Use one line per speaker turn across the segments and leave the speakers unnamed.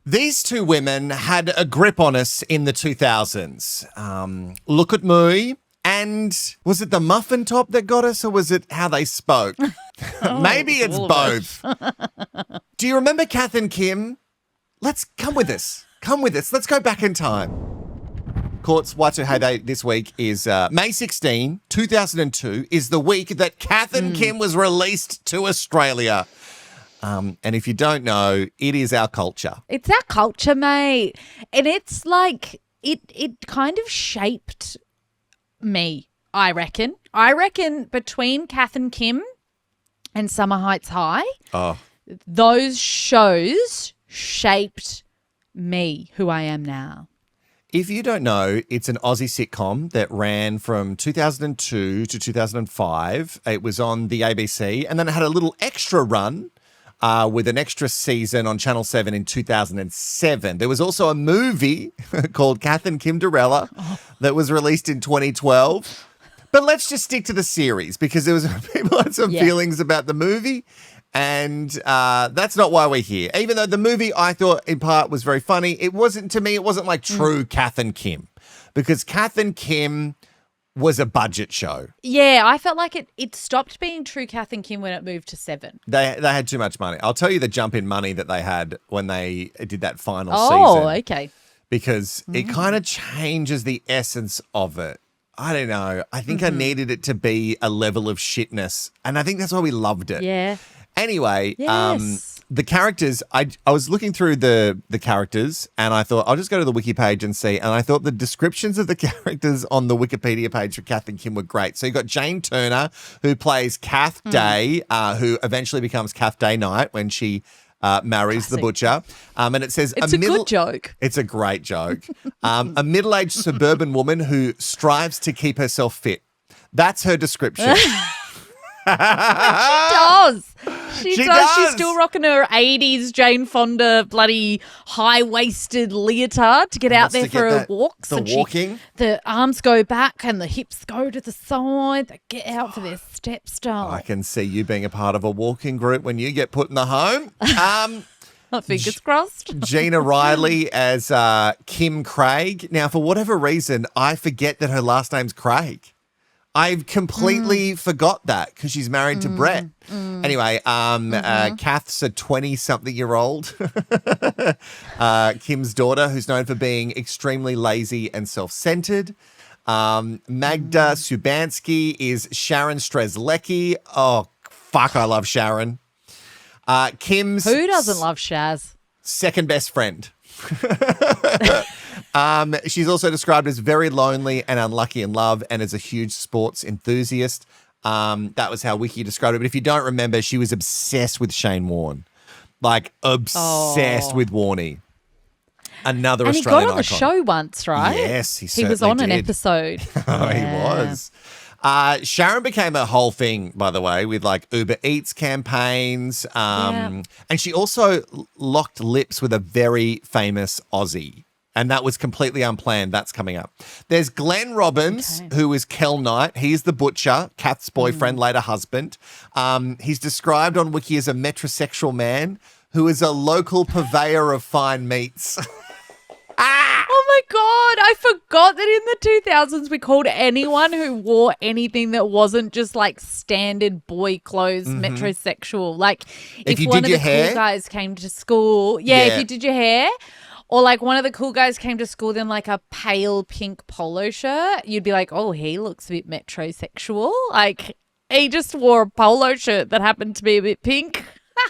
These two women had a grip on us in the 2000s. Look at me. And was it the muffin top that got us, or was it how they spoke? Maybe it's both. Do you remember Kath and Kim? Let's come with us. Come with us. Let's go back in time. Courts Watu Hey Day this week is May 16, 2002 is the week that Kath and Kim was released to Australia. And if you don't know, it is our culture.
It's our culture, mate. And it's like it kind of shaped me, I reckon. I reckon between Kath and Kim and Summer Heights High, those shows shaped me, who I am now.
If you don't know, it's an Aussie sitcom that ran from 2002 to 2005. It was on the ABC, and then it had a little extra run with an extra season on Channel 7 in 2007. There was also a movie called Kath and Kim Dorella that was released in 2012. But let's just stick to the series because people had some feelings about the movie, and that's not why we're here. Even though the movie I thought in part was very funny, it wasn't like true Kath and Kim, because Kath and Kim was a budget show.
Yeah, I felt like it stopped being true Kath and Kim when it moved to 7.
They had too much money. I'll tell you the jump in money that they had when they did that final season.
Oh, okay.
Because it kind of changes the essence of it. I don't know. I think I needed it to be a level of shitness, and I think that's why we loved it.
Yeah.
Anyway,
Yes.
the characters, I was looking through the characters, and I thought, I'll just go to the wiki page and see. And I thought the descriptions of the characters on the Wikipedia page for Kath and Kim were great. So you got Jane Turner, who plays Kath Day, who eventually becomes Kath Day Knight when she marries the butcher. And it says
It's a good joke.
It's a great joke. A middle-aged suburban woman who strives to keep herself fit. That's her description.
She does. She does. She's
does.
still rocking her 80s Jane Fonda bloody high-waisted leotard to get out there for her walks.
The walking.
The arms go back and the hips go to the side. They get out for their step style.
I can see you being a part of a walking group when you get put in the home.
Fingers crossed.
Gina Riley as Kim Craig. Now, for whatever reason, I forget that her last name's Craig. I've completely forgot that because she's married to Brett. Anyway, Kath's a 20-something-year-old, Kim's daughter, who's known for being extremely lazy and self-centered. Magda Subansky is Sharon Strzelecki. Oh, fuck, I love Sharon. Kim's...
Who doesn't love Shaz?
Second best friend. She's also described as very lonely and unlucky in love and as a huge sports enthusiast. That was how Wiki described it. But if you don't remember, she was obsessed with Shane Warne. Like, obsessed with Warnie. Another
and
Australian
he got on the
icon.
show once, right?
Yes,
he was on an episode.
Oh, he was. Sharon became a whole thing, by the way, with like Uber Eats campaigns. And she also locked lips with a very famous Aussie. And that was completely unplanned. That's coming up. There's Glenn Robbins, who is Kel Knight. He's the butcher, Kath's boyfriend, later husband. He's described on Wiki as a metrosexual man who is a local purveyor of fine meats.
Oh my God, I forgot that in the 2000s we called anyone who wore anything that wasn't just like standard boy clothes metrosexual. Like if
you
one
did
of the
your hair?
cool guys came to school. If you did your hair. Or like one of the cool guys came to school in like a pale pink polo shirt. You'd be like, oh, he looks a bit metrosexual. Like he just wore a polo shirt that happened to be a bit pink.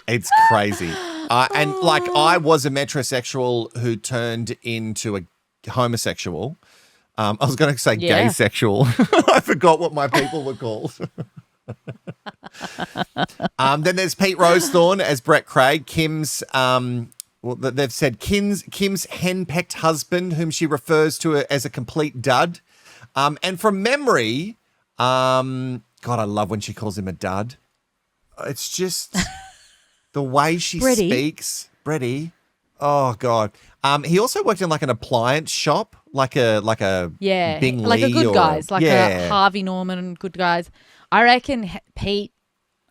It's crazy. And like I was a metrosexual who turned into a homosexual. I was going to say gay sexual. I forgot what my people were called. Then there's Pete Rosethorn as Brett Craig, Kim's they've said Kim's henpecked husband, whom she refers to as a complete dud. And from memory, God, I love when she calls him a dud. It's just the way she speaks. Bretty. Oh, God. He also worked in like an appliance shop, like a Bing
like
Lee
a Good Guys, like
yeah.
a Harvey Norman Good Guys. I reckon Pete,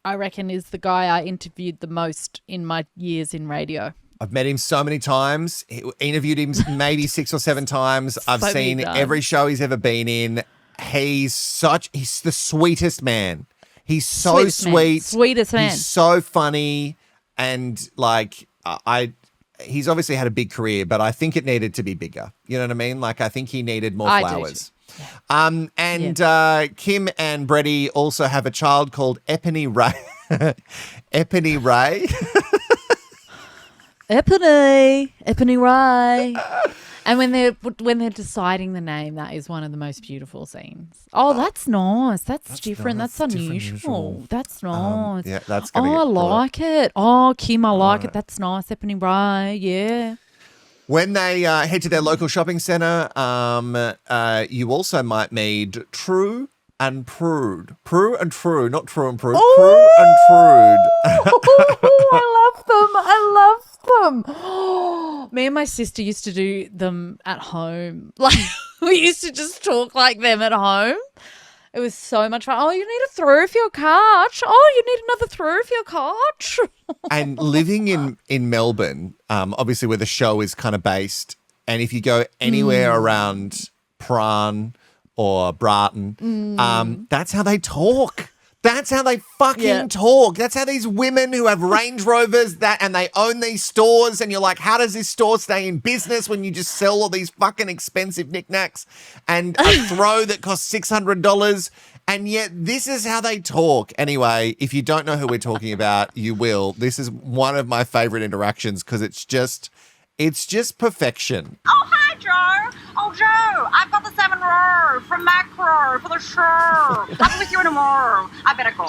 is the guy I interviewed the most in my years in radio.
I've met him so many times. Interviewed him maybe 6 or 7 times. I've
So
seen
many times.
every show he's ever been in. He's the sweetest man. He's so
Sweetest man.
sweet.
Sweetest man.
He's so funny. And like, he's obviously had a big career, but I think it needed to be bigger. You know what I mean? Like, I think he needed more
I do
flowers.
too. Yeah.
Kim and Brady also have a child called Epony Ray. Epony Ray.
Epony Ray. And when they're deciding the name, that is one of the most beautiful scenes. Oh, that's nice. That's different. That's unusual. That's nice.
Yeah, that's
Oh,
gonna
I
get brought up.
like it. Oh, Kim, I like it. That's nice. Epony Ray. Yeah.
When they head to their local shopping centre, you also might meet True and Prude. Prue and True, not True and Prude. Prue and Prude.
I love them. I love them. Me and my sister used to do them at home. Like, we used to just talk like them at home. It was so much fun. Oh, you need a through for your couch. Oh, you need another through for your couch.
And living in Melbourne, obviously where the show is kind of based, and if you go anywhere around Prahran or Bratton, that's how they talk. That's how they fucking talk. That's how these women who have Range Rovers and they own these stores, and you're like, how does this store stay in business when you just sell all these fucking expensive knickknacks and a throw that costs $600? And yet this is how they talk. Anyway, if you don't know who we're talking about, you will. This is one of my favorite interactions because it's just perfection.
Oh, hi, Joe. Oh, Joe, I've got the 7 row from Macro for the show. I'll be with you tomorrow. I better go.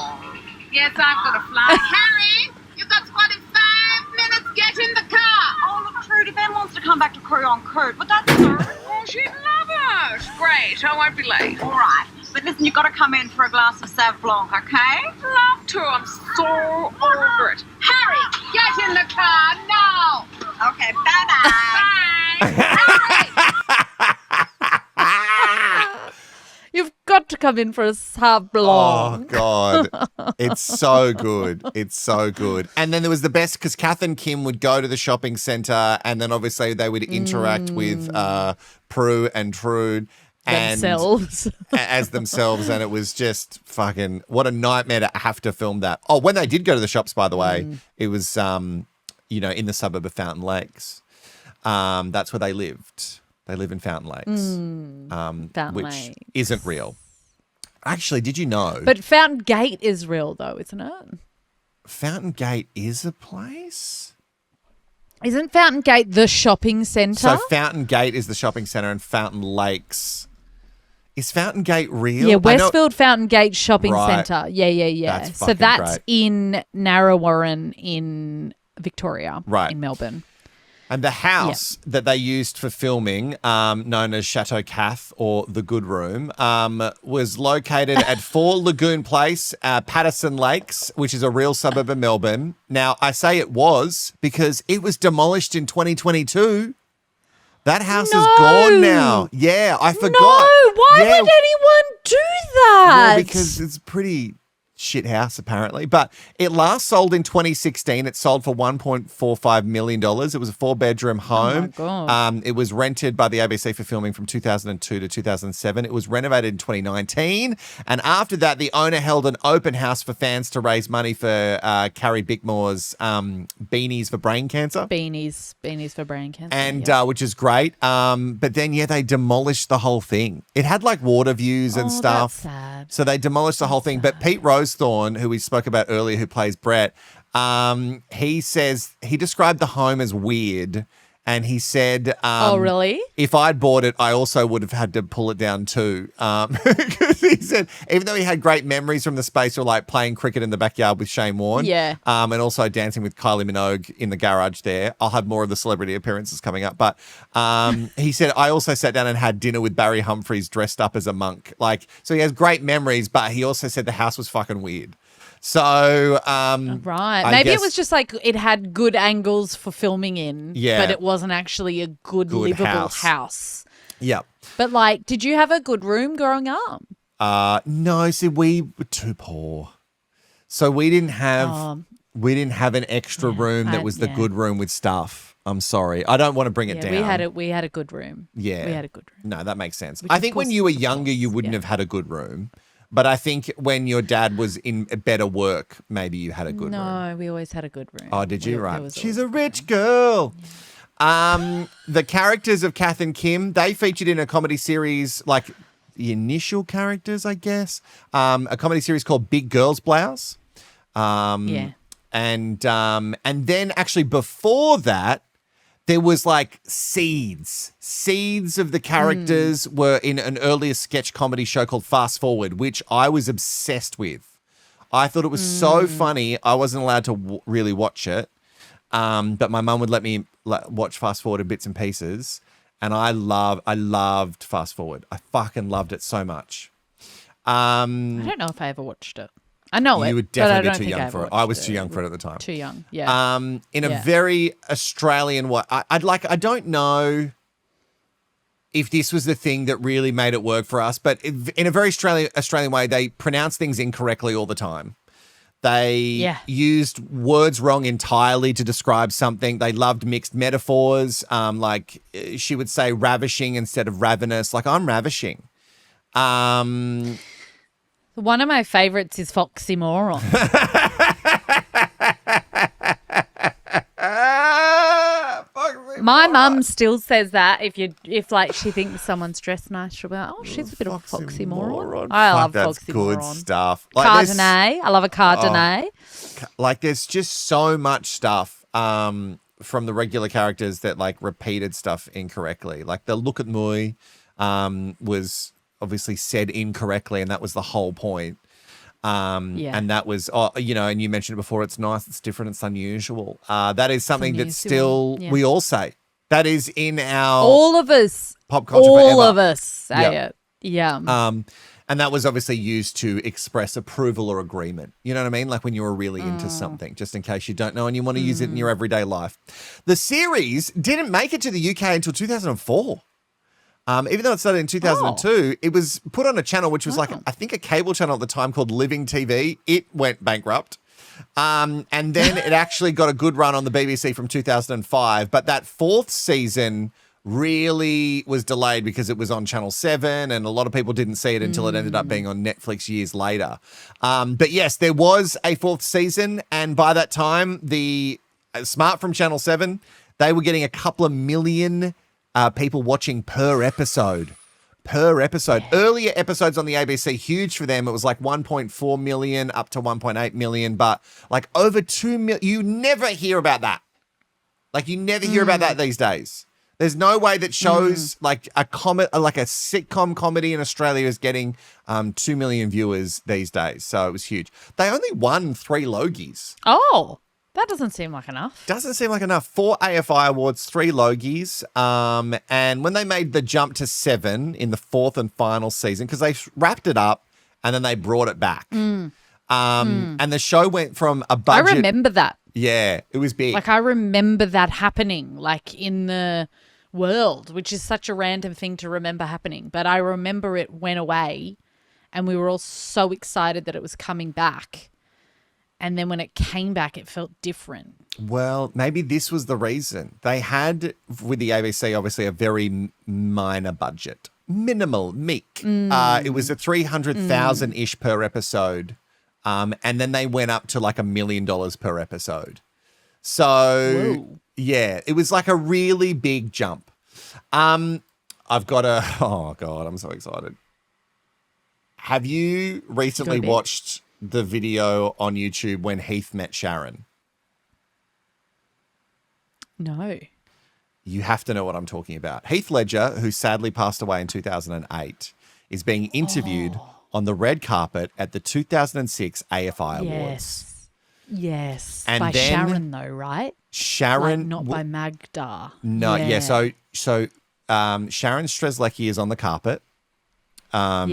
Yes, I've got a flight. Harry, you've got squad in 5 minutes. Get in the car.
Oh, look, Trudy, Ben wants to come back to crew on Coot. Would that serve?
Oh, she'd love it. Great, I won't be late.
All right. But listen, you've got to come in for a glass of Sauv Blanc, okay?
Love to. I'm so over it. Harry, get in the car now.
Okay, bye-bye.
Bye.
You've got to come in for a Sauv
Oh,
Blanc.
God. It's so good. It's so good. And then there was the best because Kath and Kim would go to the shopping centre and then obviously they would interact with Prue and Trude.
Themselves.
As themselves. And it was just fucking, what a nightmare to have to film that. Oh, when they did go to the shops, by the way, it was, in the suburb of Fountain Lakes. That's where they lived. They live in Fountain Lakes,
Fountain
which
Lakes.
isn't real. Actually, did you know?
But Fountain Gate is real, though, isn't it?
Fountain Gate is a place?
Isn't Fountain Gate the shopping centre?
So Fountain Gate is the shopping centre and Fountain Lakes. Is Fountain Gate real?
Yeah, Westfield Fountain Gate Shopping
Right.
Centre. Yeah.
That's
So
fucking
that's
great.
in Narrawarren in Victoria,
Right.
in Melbourne.
And the house that they used for filming, known as Chateau Kath or the Good Room, was located at 4 Lagoon Place, Patterson Lakes, which is a real suburb of Melbourne. Now, I say it was because it was demolished in 2022. That house is gone now. Yeah, I forgot.
No, why
Yeah,
would anyone do that?
well, because it's a pretty shit house, apparently. But it last sold in 2016. It sold for $1.45 million. It was a 4-bedroom home.
Oh, my God.
It was rented by the ABC for filming from 2002 to 2007. It was renovated in 2019. And after that, the owner held an open house for fans to raise money for Carrie Bickmore's Beanies for Brain Cancer.
Beanies for brain cancer.
And
yeah.
which is great. But then, they demolished the whole thing. It had like water views and stuff.
That's sad.
So they demolished the whole thing. But Pete Rosethorn, who we spoke about earlier, who plays Brett, he says he described the home as weird. And he said,
Oh, really?
If I'd bought it, I also would have had to pull it down too. Because he said, even though he had great memories from the space, or like playing cricket in the backyard with Shane Warne,
Yeah.
and also dancing with Kylie Minogue in the garage there. I'll have more of the celebrity appearances coming up. But he said, I also sat down and had dinner with Barry Humphries dressed up as a monk. So he has great memories, but he also said the house was fucking weird. So,
Right.
I
Maybe
guess-
it was just like it had good angles for filming in,
Yeah.
but it wasn't actually a good livable house.
Yeah.
But like, did you have a good room growing up?
No, see, we were too poor. So we didn't have We didn't have an extra room that was the good room with stuff. I'm sorry. I don't want to bring it down.
We had a good room.
Yeah.
We had a good room.
No, that makes sense. I think when you were younger, you wouldn't have had a good room. But I think when your dad was in better work, maybe you had a good room.
No, we always had a good room.
Oh, did you? Right. She's a rich girl. Yeah. The characters of Kath and Kim, they featured in a comedy series, like the initial characters, I guess. A comedy series called Big Girls Blouse. And then actually before that, there was like seeds. Seeds of the characters were in an earlier sketch comedy show called Fast Forward, which I was obsessed with. I thought it was so funny. I wasn't allowed to really watch it, but my mum would let me watch Fast Forward in bits and pieces, and I loved Fast Forward. I fucking loved it so much. I
don't know if I ever watched it. I know it.
You would definitely be too young for it. I was too young for it at the time.
Too young, yeah.
In a very Australian way. I don't know if this was the thing that really made it work for us, but in a very Australian way, they pronounce things incorrectly all the time. They used words wrong entirely to describe something. They loved mixed metaphors. Like she would say ravishing instead of ravenous. Like, I'm ravishing.
One of my favourites is foxy moron. My mum still says that if like she thinks someone's dressed nice, she'll be like, "Oh, she's a bit of a foxy moron." I love foxy moron.
Good stuff. Like
Cardinet. I love a cardinet.
Like there's just so much stuff from the regular characters that like repeated stuff incorrectly. Like the look at Mui was obviously said incorrectly, and that was the whole point. And that was, and you mentioned it before, it's nice, it's different, it's unusual. That is something that still we all say. That is in our...
All of us.
Pop culture
all
forever.
of us say it. Yeah.
And that was obviously used to express approval or agreement. You know what I mean? Like when you were really into something, just in case you don't know and you want to use it in your everyday life. The series didn't make it to the UK until 2004. Even though it started in 2002, it was put on a channel which was like, I think a cable channel at the time called Living TV. It went bankrupt. And then it actually got a good run on the BBC from 2005. But that fourth season really was delayed because it was on Channel 7 and a lot of people didn't see it until it ended up being on Netflix years later. But yes, there was a fourth season. And by that time, the Smart from Channel 7, they were getting a couple of million people watching per episode. Earlier episodes on the ABC, huge for them. It was like 1.4 million up to 1.8 million, but like over 2 million. You never hear about that. Like you never hear about that these days. There's no way that shows like a sitcom comedy in Australia is getting 2 million viewers these days. So it was huge. They only won 3 Logies.
Oh. That doesn't seem like enough.
Doesn't seem like enough. 4 AFI awards, 3 Logies. And when they made the jump to 7 in the 4th and final season, because they wrapped it up and then they brought it back. And the show went from a budget.
I remember that.
Yeah, it was big.
Like I remember that happening, like in the world, which is such a random thing to remember happening. But I remember it went away and we were all so excited that it was coming back. And then when it came back, it felt different.
Well, maybe this was the reason. They had, with the ABC, obviously a very minor budget. Minimal, meek. It was a 300,000-ish per episode. And then they went up to like $1 million per episode. So, yeah, it was like a really big jump. I've got oh, God, I'm so excited. Have you recently watched the video on YouTube when Heath met Sharon?
No.
You have to know what I'm talking about. Heath Ledger, who sadly passed away in 2008, is being interviewed on the red carpet at the 2006 AFI Awards.
Yes.
And
by
then
Sharon though, right?
Sharon.
Like, not by Magda.
No, yeah. So Sharon Strzelecki is on the carpet.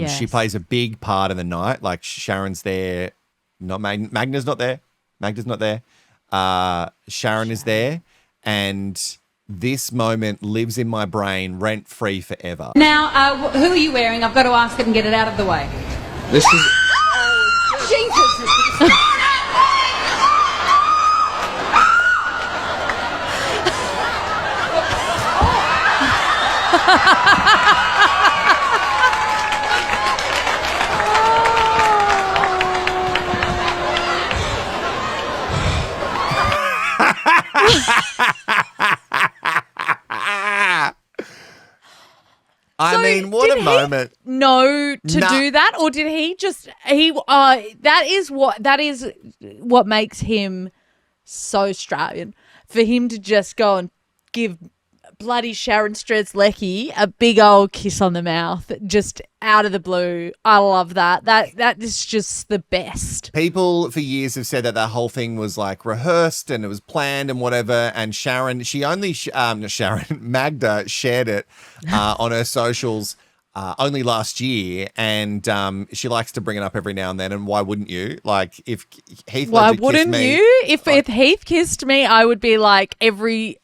She plays a big part in the night. Like Sharon's there. Not Magda's not there. Magda's not there. Sharon is there. And this moment lives in my brain rent-free forever.
Now, who are you wearing? I've got to ask it and get it out of the way.
This is...
Jesus!
I mean, what a moment.
No, to
Nah.
do that, or did he just that is what makes him so Australian, for him to just go and give bloody Sharon Strzelecki a big old kiss on the mouth just out of the blue. I love that. That is just the best.
People for years have said that that whole thing was like rehearsed and it was planned and whatever. And Sharon, Magda shared it on her socials only last year, and she likes to bring it up every now and then. And why wouldn't you? Like, if Heath
Why
Ledger kissed
wouldn't
me,
you? If Heath kissed me, I would be like, every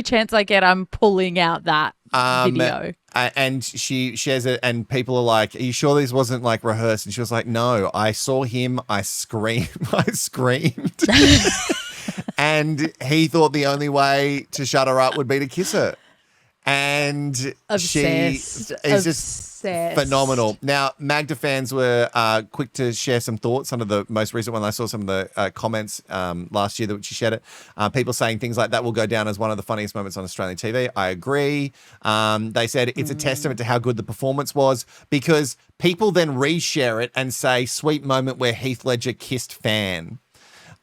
chance I get, I'm pulling out that video.
And she shares it, and people are like, "Are you sure this wasn't like rehearsed?" And she was like, "No, I saw him. I screamed. I screamed." And he thought the only way to shut her up would be to kiss her. And
Obsessed.
she is just phenomenal. Now, Magda fans were quick to share some thoughts. Under the most recent one, I saw some of the comments last year that she shared it. People saying things like, that will go down as one of the funniest moments on Australian TV. I agree. They said it's a testament to how good the performance was, because people then reshare it and say, sweet moment where Heath Ledger kissed fan.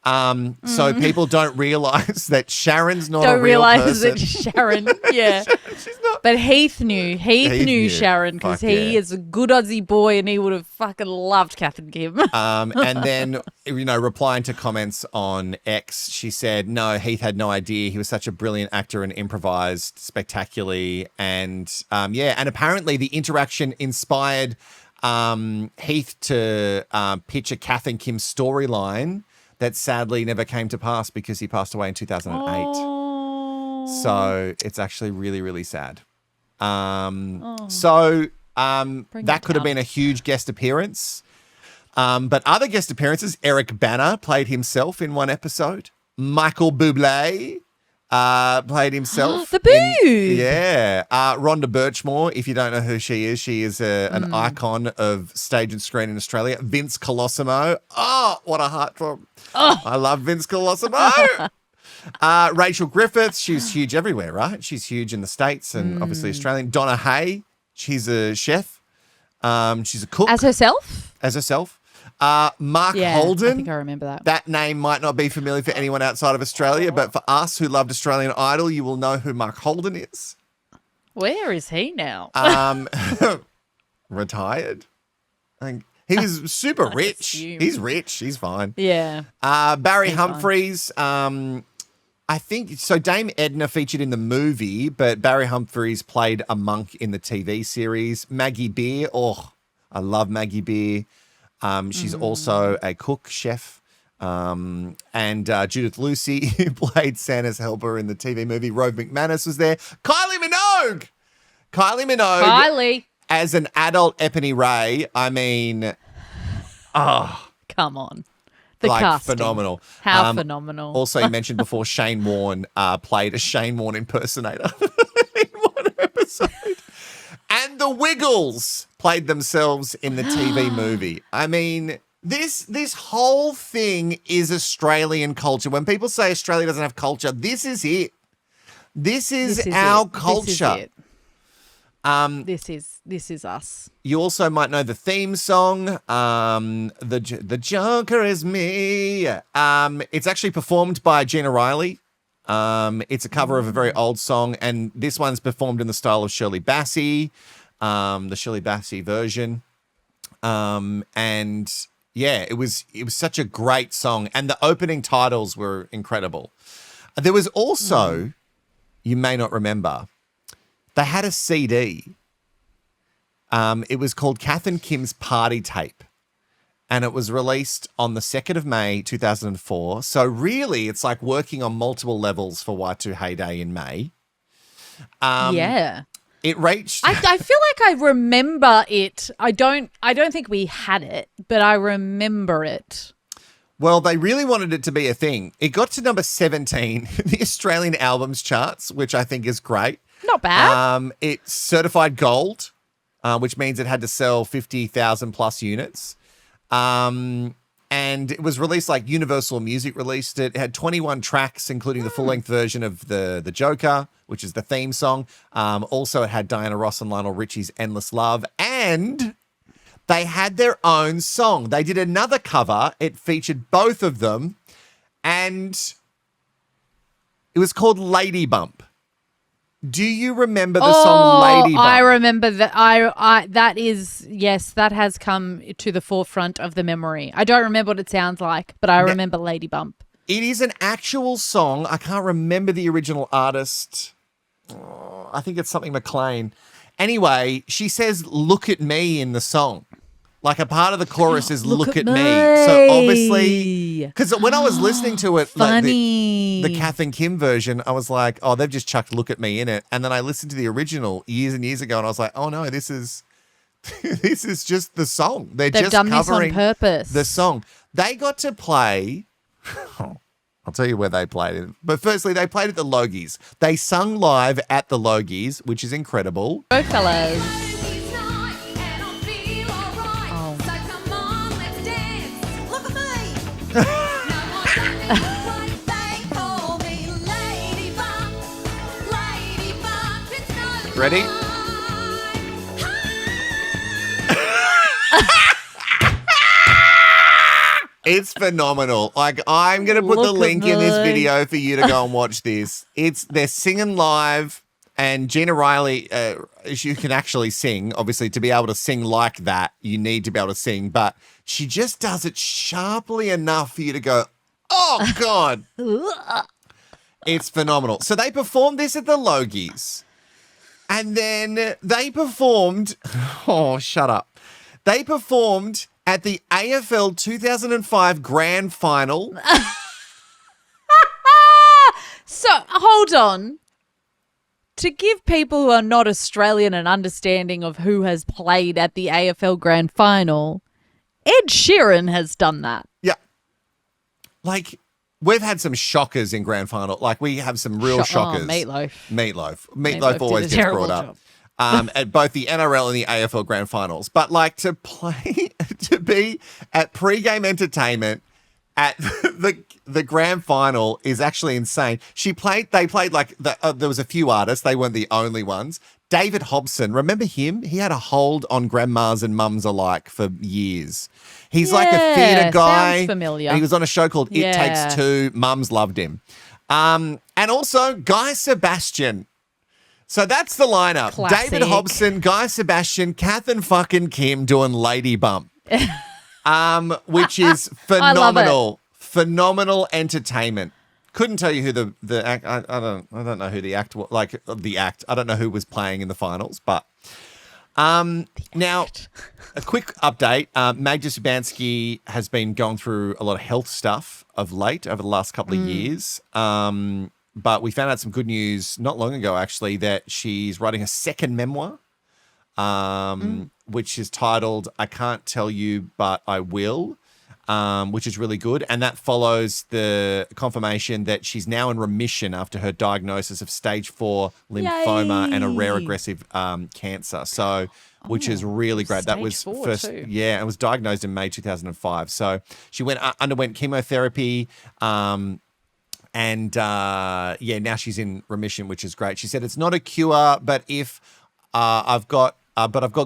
So people don't realise that Sharon's not a real person.
That Sharon, yeah.
She's not.
But Heath knew. Heath knew Sharon, because
Fuck
he
yeah.
is a good Aussie boy, and he would have fucking loved Kath Kim.
And then, replying to comments on X, she said, no, Heath had no idea. He was such a brilliant actor and improvised spectacularly. And and apparently the interaction inspired Heath to pitch a Kath and Kim storyline that sadly never came to pass because he passed away in 2008. So it's actually really, really sad. That could have been a huge guest appearance. But other guest appearances, Eric Bana played himself in one episode. Michael Bublé played himself.
The Boob.
Rhonda Birchmore, if you don't know who she is an icon of stage and screen in Australia. Vince Colosimo. Oh, what a heartthrob. Oh. I love Vince Colosimo. Rachel Griffiths, she's huge everywhere, right? She's huge in the States and obviously Australian. Donna Hay, she's a chef. She's a cook.
As herself?
Mark Holden.
I think I remember that.
That name might not be familiar for anyone outside of Australia, but for us who loved Australian Idol, you will know who Mark Holden is.
Where is he now?
Retired. I think he was super rich.
assume.
He's rich. He's fine.
Yeah.
Barry Humphries. I think so. Dame Edna featured in the movie, but Barry Humphries played a monk in the TV series. Maggie Beer. Oh, I love Maggie Beer. She's also a cook, chef. And Judith Lucy, who played Santa's helper in the TV movie. Rove McManus was there. Kylie Minogue.
Kylie.
As an adult Epony Ray, I mean,
Come on. The casting.
phenomenal.
How phenomenal.
Also, you mentioned before Shane Warne played a Shane Warne impersonator in one episode. And the Wiggles played themselves in the TV movie. I mean, this whole thing is Australian culture. When people say Australia doesn't have culture, this is it. This is our culture.
This is us.
You also might know the theme song, the Joker is me. It's actually performed by Gina Riley. It's a cover of a very old song, and this one's performed in the style of Shirley Bassey, the Shirley Bassey version. And yeah, it was such a great song, and the opening titles were incredible. There was also, you may not remember, they had a CD. It was called Kath and Kim's Party Tape, and it was released on the 2nd of May, 2004. So really, it's like working on multiple levels for Y2 Heyday in May.
Yeah.
It reached...
I feel like I remember it. I don't think we had it, but I remember it.
Well, they really wanted it to be a thing. It got to number 17 in the Australian albums charts, which I think is great.
Not bad.
It's certified gold, which means it had to sell 50,000 plus units. And it was released like Universal Music released it. It had 21 tracks, including the full-length version of the Joker, which is the theme song. Also, it had Diana Ross and Lionel Richie's Endless Love. And they had their own song. They did another cover. It featured both of them. And it was called Lady Bump. Do you remember the song Lady Bump?
I remember that. That is, yes, that has come to the forefront of the memory. I don't remember what it sounds like, but I remember Lady Bump.
It is an actual song. I can't remember the original artist. Oh, I think it's something McLean. Anyway, she says, "Look at me" in the song. Like a part of the chorus is "Look at me." So obviously, because when I was listening to it, like the Kath and Kim version, I was like, "Oh, they've just chucked 'Look at me' in it." And then I listened to the original years and years ago, and I was like, "Oh no, this is this is just the song. They've just
done
covering
this on purpose."
the song. They got to play. I'll tell you where they played it. But firstly, they played at the Logies. They sung live at the Logies, which is incredible.
Go, fellas.
Ready? It's phenomenal. Like, I'm going to put the link in this video for you to go and watch this. They're singing live, and Gina Riley, she can actually sing. Obviously, to be able to sing like that, you need to be able to sing. But she just does it sharply enough for you to go, oh, God. It's phenomenal. So they performed this at the Logies. And then they performed, oh, shut up. They performed at the AFL 2005 Grand Final.
So, hold on. To give people who are not Australian an understanding of who has played at the AFL Grand Final, Ed Sheeran has done that.
Yeah. Like, we've had some shockers in Grand Final. Like, we have some real shockers.
Meatloaf.
Meatloaf always gets brought up. At both the NRL and the AFL Grand Finals. But, like, to be at pre-game entertainment at the Grand Final is actually insane. They played like, there was a few artists. They weren't the only ones. David Hobson, remember him? He had a hold on grandmas and mums alike for years. He's like a theatre guy.
Sounds familiar.
And he was on a show called It Takes Two. Mums loved him. And also Guy Sebastian. So that's the lineup.
Classic.
David Hobson, Guy Sebastian, Kath and fucking Kim doing Lady Bump. Which is phenomenal. Phenomenal entertainment. Couldn't tell you who the act. I don't know who the act was. Like the act. I don't know who was playing in the finals. But now a quick update. Magda Szubanski has been going through a lot of health stuff of late over the last couple of years. But we found out some good news not long ago, actually, that she's writing a second memoir, which is titled "I Can't Tell You, But I Will." Which is really good. And that follows the confirmation that she's now in remission after her diagnosis of stage 4 lymphoma and a rare aggressive cancer. So, which is really great. That was first, too. Yeah, it was diagnosed in May 2005. So she underwent chemotherapy. Now she's in remission, which is great. She said it's not a cure, but if I've got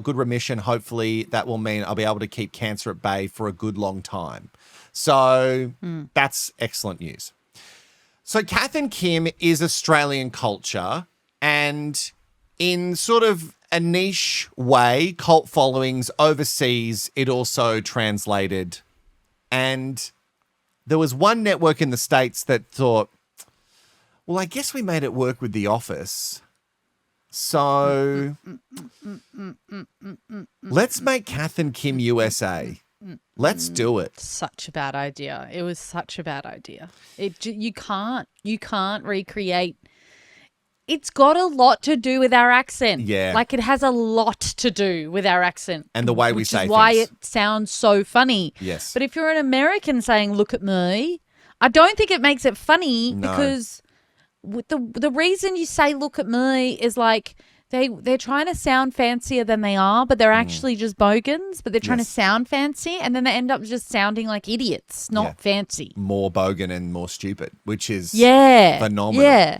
good remission. Hopefully that will mean I'll be able to keep cancer at bay for a good long time. So that's excellent news. So Kath and Kim is Australian culture, and in sort of a niche way, cult followings overseas, it also translated. And there was one network in the States that thought, well, I guess we made it work with The Office. So let's make Kath and Kim USA. Let's do it.
Such a bad idea. It was such a bad idea. You can't recreate. It's got a lot to do with our accent.
Yeah.
Like it has a lot to do with our accent.
And the way we say things.
Which is why it sounds so funny.
Yes.
But if you're an American saying, look at me, I don't think it makes it funny because the reason you say look at me is like they're trying to sound fancier than they are, but they're actually just bogans, but they're trying to sound fancy, and then they end up just sounding like idiots, not fancy.
More bogan and more stupid, which is phenomenal.
Yeah.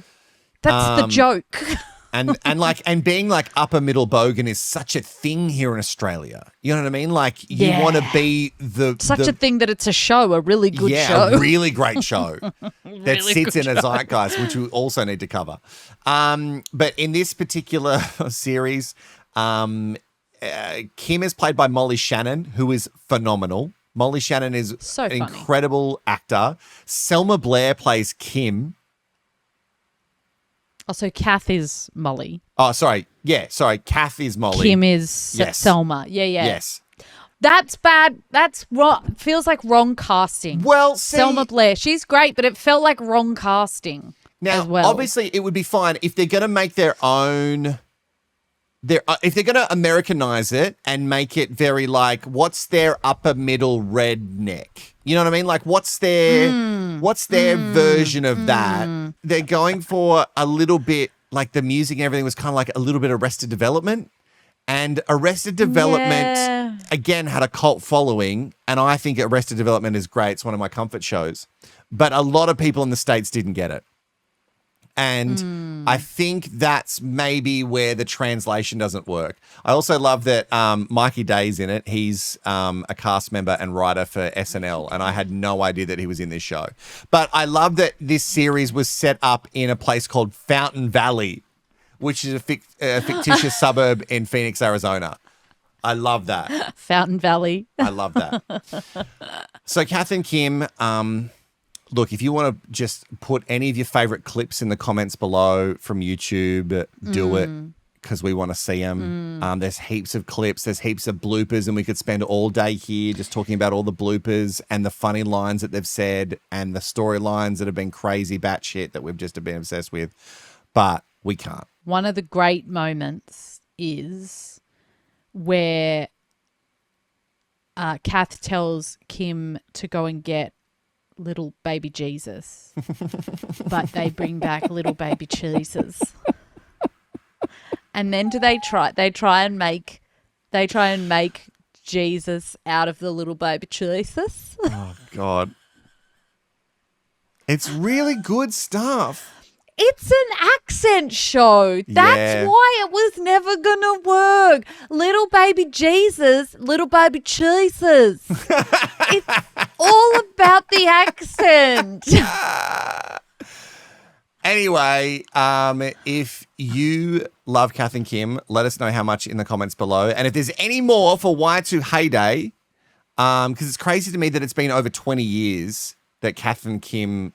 That's the joke.
And being like upper middle bogan is such a thing here in Australia. You know what I mean? Like you want to be
a thing that it's a show, a really good show.
A really great show that sits in a zeitgeist, which we also need to cover. But in this particular series, Kim is played by Molly Shannon, who is phenomenal. Molly Shannon is an incredible actor. Selma Blair plays Kim.
Also, Kath is Molly.
Oh, sorry. Yeah, sorry. Kath is Molly.
Kim is Selma. Yeah.
Yes.
That's bad. That's wrong. Feels like wrong casting.
Well, see,
Selma Blair, she's great, but it felt like wrong casting
now,
as well.
Obviously, it would be fine if they're going to make their own. If they're going to Americanize it and make it very like, what's their upper middle redneck? You know what I mean? Like, what's their version of that? They're going for a little bit like the music and everything was kind of like a little bit Arrested Development. And Arrested Development, again, had a cult following. And I think Arrested Development is great. It's one of my comfort shows. But a lot of people in the States didn't get it. And I think that's maybe where the translation doesn't work. I also love that Mikey Day's in it. He's a cast member and writer for SNL, and I had no idea that he was in this show. But I love that this series was set up in a place called Fountain Valley, which is a fictitious suburb in Phoenix, Arizona. I love that.
Fountain Valley.
I love that. So Kath and Kim... look, if you want to just put any of your favorite clips in the comments below from YouTube, do it because we want to see them. There's heaps of clips. There's heaps of bloopers, and we could spend all day here just talking about all the bloopers and the funny lines that they've said and the storylines that have been crazy batshit that we've just been obsessed with. But we can't.
One of the great moments is where Kath tells Kim to go and get little baby Jesus, but they bring back little baby Jesus. And then they try and make Jesus out of the little baby Jesus.
Oh God. It's really good stuff.
It's an accent show. That's why it was never going to work. Little baby Jesus, little baby Jesus. It's all about the accent.
Anyway, if you love Kath and Kim, let us know how much in the comments below. And if there's any more for Y2 Heyday, because it's crazy to me that it's been over 20 years that Kath and Kim,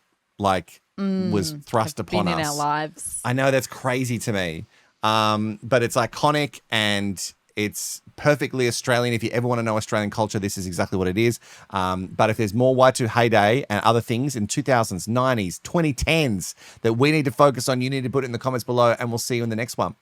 was thrust upon us.
In our lives.
I know, that's crazy to me. But it's iconic and it's perfectly Australian. If you ever want to know Australian culture, this is exactly what it is. But if there's more Y2 Heyday and other things in 2000s, 90s, 2010s that we need to focus on, you need to put it in the comments below, and we'll see you in the next one.